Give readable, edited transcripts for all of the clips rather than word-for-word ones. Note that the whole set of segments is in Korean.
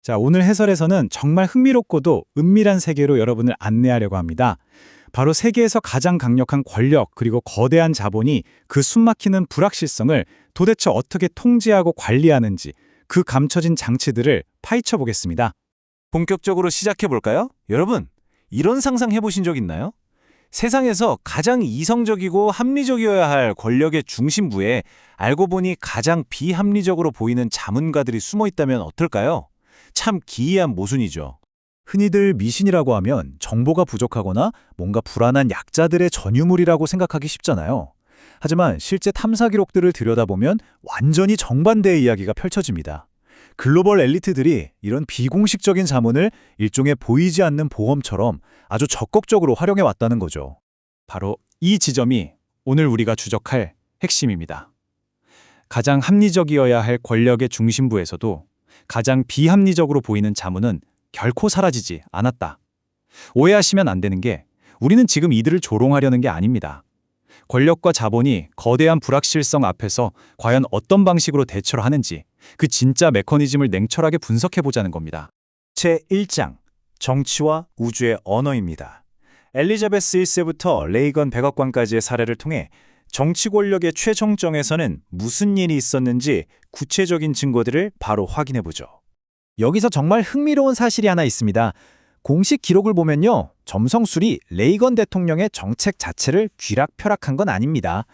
자, 오늘 해설에서는 정말 흥미롭고도 은밀한 세계로 여러분을 안내하려고 합니다. 바로 세계에서 가장 강력한 권력 그리고 거대한 자본이 그 숨막히는 불확실성을 도대체 어떻게 통제하고 관리하는지 그 감춰진 장치들을 파헤쳐 보겠습니다. 본격적으로 시작해 볼까요? 여러분, 이런 상상 해보신 적 있나요? 세상에서 가장 이성적이고 합리적이어야 할 권력의 중심부에 알고 보니 가장 비합리적으로 보이는 자문가들이 숨어 있다면 어떨까요? 참 기이한 모순이죠. 흔히들 미신이라고 하면 정보가 부족하거나 뭔가 불안한 약자들의 전유물이라고 생각하기 쉽잖아요. 하지만 실제 탐사 기록들을 들여다보면 완전히 정반대의 이야기가 펼쳐집니다. 글로벌 엘리트들이 이런 비공식적인 자문을 일종의 보이지 않는 보험처럼 아주 적극적으로 활용해 왔다는 거죠. 바로 이 지점이 오늘 우리가 추적할 핵심입니다. 가장 합리적이어야 할 권력의 중심부에서도 가장 비합리적으로 보이는 자문은 결코 사라지지 않았다. 오해하시면 안 되는 게 우리는 지금 이들을 조롱하려는 게 아닙니다. 권력과 자본이 거대한 불확실성 앞에서 과연 어떤 방식으로 대처를 하는지 그 진짜 메커니즘을 냉철하게 분석해보자는 겁니다. 제1장 정치와 우주의 언어입니다. 엘리자베스 1세부터 레이건 백악관까지의 사례를 통해 정치 권력의 최정점에서는 무슨 일이 있었는지 구체적인 증거들을 바로 확인해보죠. 여기서 정말 흥미로운 사실이 하나 있습니다. 공식 기록을 보면요, 점성술이 레이건 대통령의 정책 자체를 쥐락펴락한 건 아닙니다.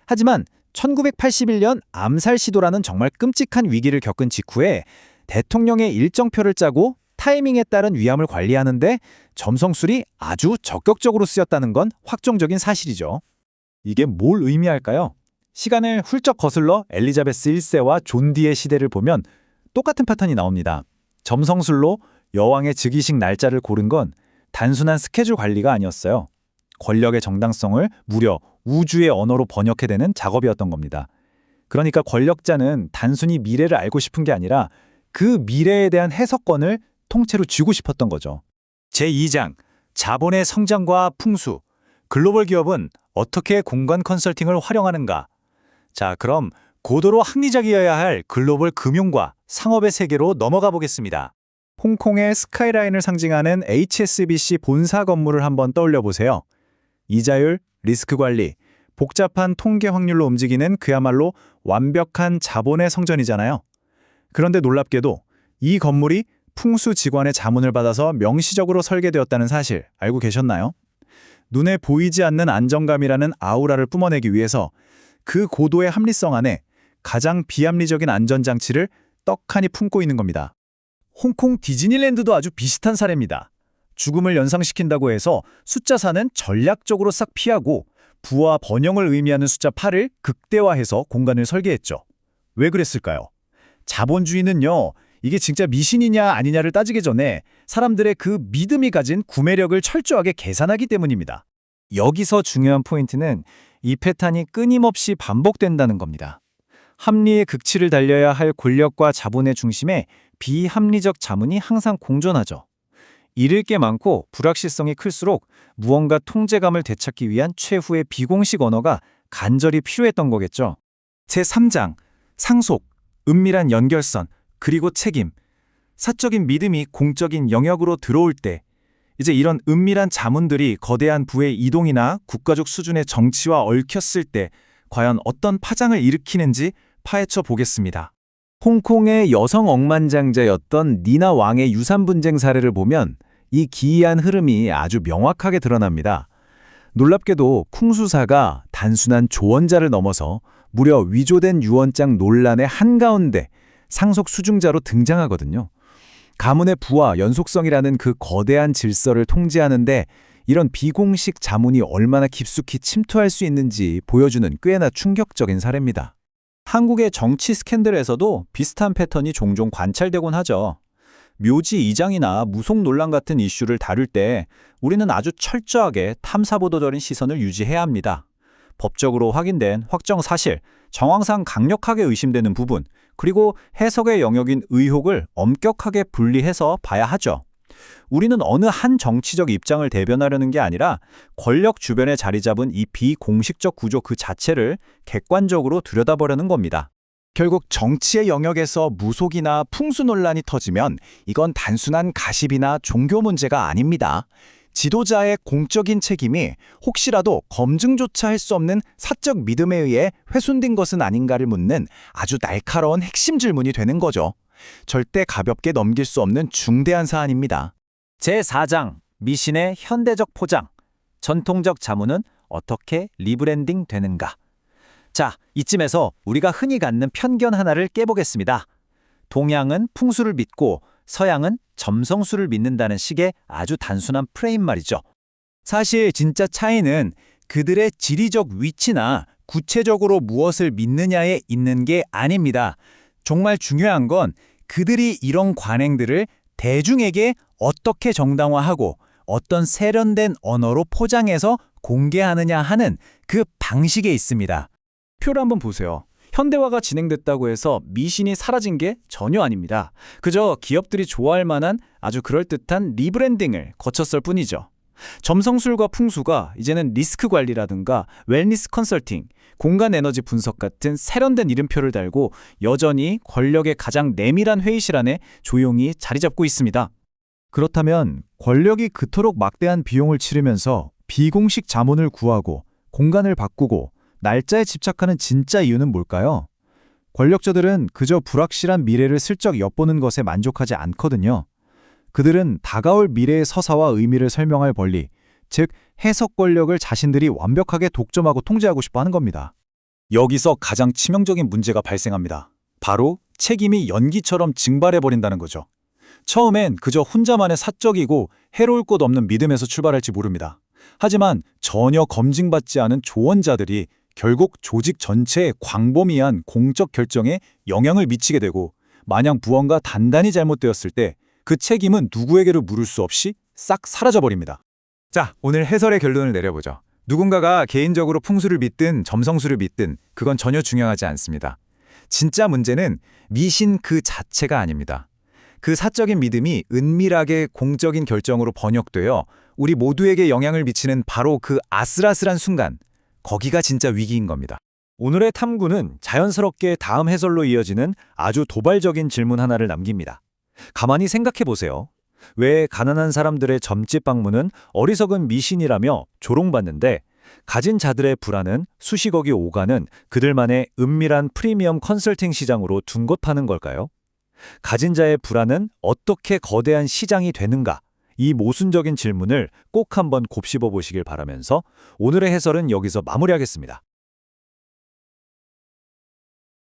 하지만 1981년 암살 시도라는 정말 끔찍한 위기를 겪은 직후에 대통령의 일정표를 짜고 타이밍에 따른 위험을 관리하는데 점성술이 아주 적극적으로 쓰였다는 건 확정적인 사실이죠. 이게 뭘 의미할까요? 시간을 훌쩍 거슬러 엘리자베스 1세와 존 D의 시대를 보면 똑같은 패턴이 나옵니다. 점성술로 여왕의 즉위식 날짜를 고른 건 단순한 스케줄 관리가 아니었어요. 권력의 정당성을 무려 우주의 언어로 번역해내는 작업이었던 겁니다. 그러니까 권력자는 단순히 미래를 알고 싶은 게 아니라 그 미래에 대한 해석권을 통째로 쥐고 싶었던 거죠. 제2장 자본의 성장과 풍수, 글로벌 기업은 어떻게 공간 컨설팅을 활용하는가? 자, 그럼 고도로 합리적이어야 할 글로벌 금융과 상업의 세계로 넘어가 보겠습니다. 홍콩의 스카이라인을 상징하는 HSBC 본사 건물을 한번 떠올려 보세요. 이자율, 리스크 관리, 복잡한 통계 확률로 움직이는 그야말로 완벽한 자본의 성전이잖아요. 그런데 놀랍게도 이 건물이 풍수 직원의 자문을 받아서 명시적으로 설계되었다는 사실 알고 계셨나요? 눈에 보이지 않는 안정감이라는 아우라를 뿜어내기 위해서 그 고도의 합리성 안에 가장 비합리적인 안전장치를 떡하니 품고 있는 겁니다. 홍콩 디즈니랜드도 아주 비슷한 사례입니다. 죽음을 연상시킨다고 해서 숫자 4는 전략적으로 싹 피하고 부와 번영을 의미하는 숫자 8을 극대화해서 공간을 설계했죠. 왜 그랬을까요? 자본주의는요, 이게 진짜 미신이냐 아니냐를 따지기 전에 사람들의 그 믿음이 가진 구매력을 철저하게 계산하기 때문입니다. 여기서 중요한 포인트는 이 패턴이 끊임없이 반복된다는 겁니다. 합리의 극치를 달려야 할 권력과 자본의 중심에 비합리적 자문이 항상 공존하죠. 잃을 게 많고 불확실성이 클수록 무언가 통제감을 되찾기 위한 최후의 비공식 언어가 간절히 필요했던 거겠죠. 제3장 상속, 은밀한 연결선, 그리고 책임. 사적인 믿음이 공적인 영역으로 들어올 때 이제 이런 은밀한 자문들이 거대한 부의 이동이나 국가적 수준의 정치와 얽혔을 때 과연 어떤 파장을 일으키는지 파헤쳐 보겠습니다. 홍콩의 여성 억만장자였던 니나 왕의 유산 분쟁 사례를 보면 이 기이한 흐름이 아주 명확하게 드러납니다. 놀랍게도 쿵수사가 단순한 조언자를 넘어서 무려 위조된 유언장 논란의 한가운데 상속 수중자로 등장하거든요. 가문의 부와 연속성이라는 그 거대한 질서를 통제하는데 이런 비공식 자문이 얼마나 깊숙이 침투할 수 있는지 보여주는 꽤나 충격적인 사례입니다. 한국의 정치 스캔들에서도 비슷한 패턴이 종종 관찰되곤 하죠. 묘지 이장이나 무속 논란 같은 이슈를 다룰 때 우리는 아주 철저하게 탐사보도적인 시선을 유지해야 합니다. 법적으로 확인된 확정 사실, 정황상 강력하게 의심되는 부분, 그리고 해석의 영역인 의혹을 엄격하게 분리해서 봐야 하죠. 우리는 어느 한 정치적 입장을 대변하려는 게 아니라 권력 주변에 자리 잡은 이 비공식적 구조 그 자체를 객관적으로 들여다보려는 겁니다. 결국 정치의 영역에서 무속이나 풍수 논란이 터지면 이건 단순한 가십이나 종교 문제가 아닙니다. 지도자의 공적인 책임이 혹시라도 검증조차 할 수 없는 사적 믿음에 의해 훼손된 것은 아닌가를 묻는 아주 날카로운 핵심 질문이 되는 거죠. 절대 가볍게 넘길 수 없는 중대한 사안입니다. 제4장 미신의 현대적 포장. 전통적 자문은 어떻게 리브랜딩 되는가? 자, 이쯤에서 우리가 흔히 갖는 편견 하나를 깨보겠습니다. 동양은 풍수를 믿고 서양은 점성술을 믿는다는 식의 아주 단순한 프레임 말이죠. 사실 진짜 차이는 그들의 지리적 위치나 구체적으로 무엇을 믿느냐에 있는 게 아닙니다. 정말 중요한 건 그들이 이런 관행들을 대중에게 어떻게 정당화하고 어떤 세련된 언어로 포장해서 공개하느냐 하는 그 방식에 있습니다. 표를 한번 보세요. 현대화가 진행됐다고 해서 미신이 사라진 게 전혀 아닙니다. 그저 기업들이 좋아할 만한 아주 그럴듯한 리브랜딩을 거쳤을 뿐이죠. 점성술과 풍수가 이제는 리스크 관리라든가 웰니스 컨설팅, 공간 에너지 분석 같은 세련된 이름표를 달고 여전히 권력의 가장 내밀한 회의실 안에 조용히 자리 잡고 있습니다. 그렇다면 권력이 그토록 막대한 비용을 치르면서 비공식 자문을 구하고 공간을 바꾸고 날짜에 집착하는 진짜 이유는 뭘까요? 권력자들은 그저 불확실한 미래를 슬쩍 엿보는 것에 만족하지 않거든요. 그들은 다가올 미래의 서사와 의미를 설명할 권리, 즉 해석 권력을 자신들이 완벽하게 독점하고 통제하고 싶어 하는 겁니다. 여기서 가장 치명적인 문제가 발생합니다. 바로 책임이 연기처럼 증발해버린다는 거죠. 처음엔 그저 혼자만의 사적이고 해로울 것 없는 믿음에서 출발할지 모릅니다. 하지만 전혀 검증받지 않은 조언자들이 결국 조직 전체의 광범위한 공적 결정에 영향을 미치게 되고, 만약 무언가 단단히 잘못되었을 때 그 책임은 누구에게도 물을 수 없이 싹 사라져버립니다. 자, 오늘 해설의 결론을 내려보죠. 누군가가 개인적으로 풍수를 믿든 점성술을 믿든 그건 전혀 중요하지 않습니다. 진짜 문제는 미신 그 자체가 아닙니다. 그 사적인 믿음이 은밀하게 공적인 결정으로 번역되어 우리 모두에게 영향을 미치는 바로 그 아슬아슬한 순간, 거기가 진짜 위기인 겁니다. 오늘의 탐구는 자연스럽게 다음 해설로 이어지는 아주 도발적인 질문 하나를 남깁니다. 가만히 생각해 보세요. 왜 가난한 사람들의 점집 방문은 어리석은 미신이라며 조롱받는데 가진 자들의 불안은 수십억이 오가는 그들만의 은밀한 프리미엄 컨설팅 시장으로 둔곳하는 걸까요? 가진 자의 불안은 어떻게 거대한 시장이 되는가? 이 모순적인 질문을 꼭 한번 곱씹어 보시길 바라면서 오늘의 해설은 여기서 마무리하겠습니다.